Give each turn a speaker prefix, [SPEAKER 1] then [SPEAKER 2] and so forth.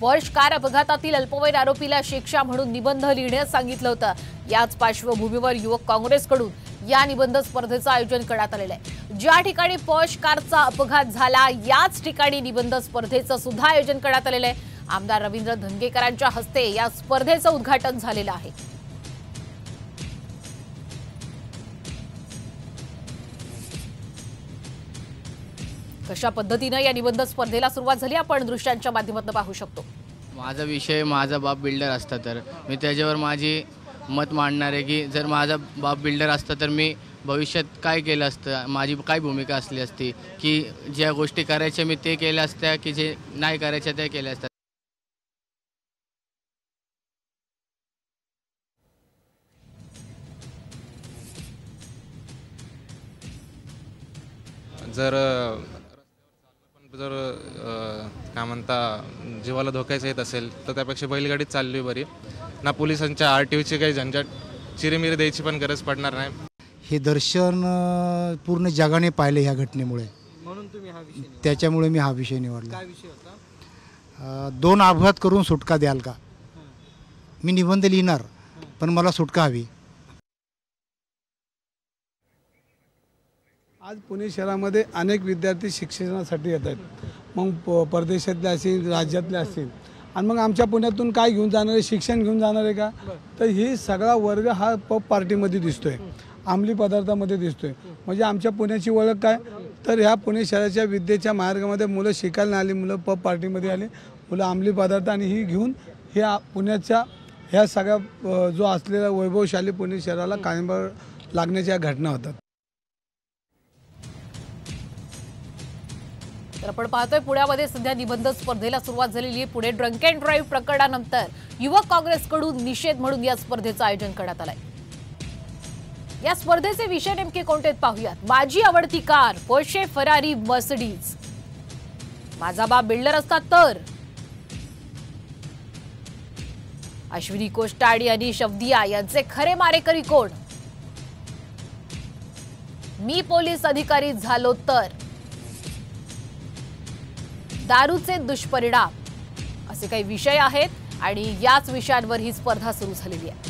[SPEAKER 1] Porsche car अपघातातील अल्पवयीन आरोपीला शिक्षा म्हणून निबंध लिहिण्यास सांगितलं होतं। याच पार्श्वभूमीवर युवक काँग्रेसकडून या निबंध स्पर्धेचं आयोजन करण्यात आलेलं आहे। ज्या ठिकाणी पॉर्श कारचा अपघात झाला याच ठिकाणी निबंध स्पर्धेचं सुद्धा आयोजन करण्यात आलेलं आहे। आमदार रवींद्र धंगेकरांच्या हस्ते या स्पर्धेचं उद्घाटन झालेलं आहे। कशा पद्धतीने या निबंध स्पर्धेला सुरुवात झाली आपण दृश्यांच्या माध्यमातून पाहू शकतो।
[SPEAKER 2] माझा विषय माझा बाप बिल्डर असता तर मी त्याच्यावर माझी मत मांडणार आहे की जर माझा बाप बिल्डर असता तर मी भविष्यात काय केलं असतं, माझी काय भूमिका असली असती की ज्या गोष्टी करायच्या मी ते केल्या असत्या की जे नाही करायच्या त्या केल्या असत्या।
[SPEAKER 3] जर काय म्हणता जीवाला धोक्याचं येत असेल तर त्यापेक्षा बैलगाडीत चालली बरी ना। पोलिसांच्या आरटीओची काही झंझट चिरीमिरी द्यायची पण गरज पडणार नाही।
[SPEAKER 4] हे दर्शन पूर्ण जगाने पाहिले ह्या घटनेमुळे,
[SPEAKER 5] म्हणून तुम्ही हा विषय
[SPEAKER 4] त्याच्यामुळे मी हा विषय निवडला।
[SPEAKER 5] काय विषय होता?
[SPEAKER 4] 2 अपघात करून सुटका द्याल का? मी निबंध लिहिणार पण मला सुटका हवी।
[SPEAKER 6] आज पुणे शहरामध्ये अनेक विद्यार्थी शिक्षणासाठी येत आहेत, मग परदेशातले असतील राज्यातले असतील, आणि मग आमच्या पुण्यातून काय घेऊन जाणार आहे, शिक्षण घेऊन जाणार आहे का? तर ही सगळा वर्ग हा पब पार्टीमध्ये दिसतोय, अंमली पदार्थामध्ये दिसतोय। म्हणजे आमच्या पुण्याची ओळख काय? तर ह्या पुणे शहराच्या विद्येच्या मार्गामध्ये मुलं शिकायला आली, मुलं पब पार्टीमध्ये आले, मुलं अंमली पदार्थ आणि ही घेऊन ह्या पुण्याच्या ह्या सगळ्या जो असलेला वैभवशाली पुणे शहराला कायम लागण्याच्या घटना होतात।
[SPEAKER 1] तर आपण पाहतोय पुण्यामध्ये सध्या निबंध स्पर्धेला सुरुवात झालेली आहे। पुणे ड्रंक अँड ड्राईव्ह प्रकरणानंतर युवक काँग्रेसकडून निषेध म्हणून या स्पर्धेचं आयोजन करण्यात आलंय। या स्पर्धेचे विषय नेमके कोणते पाहूयात। माझी आवडती कार पोर्शे फरारी मर्सिडीज, माझा बाप बिल्डर असता तर, अश्विनी कोष्टाडी आणि शवदिया यांचे खरे मारेकरी कोण, मी पोलीस अधिकारी झालो तर, दारूचे दुष्परिणाम, असे काही विषय आहेत आणि याच विषयांवर ही स्पर्धा सुरू झालेली आहे।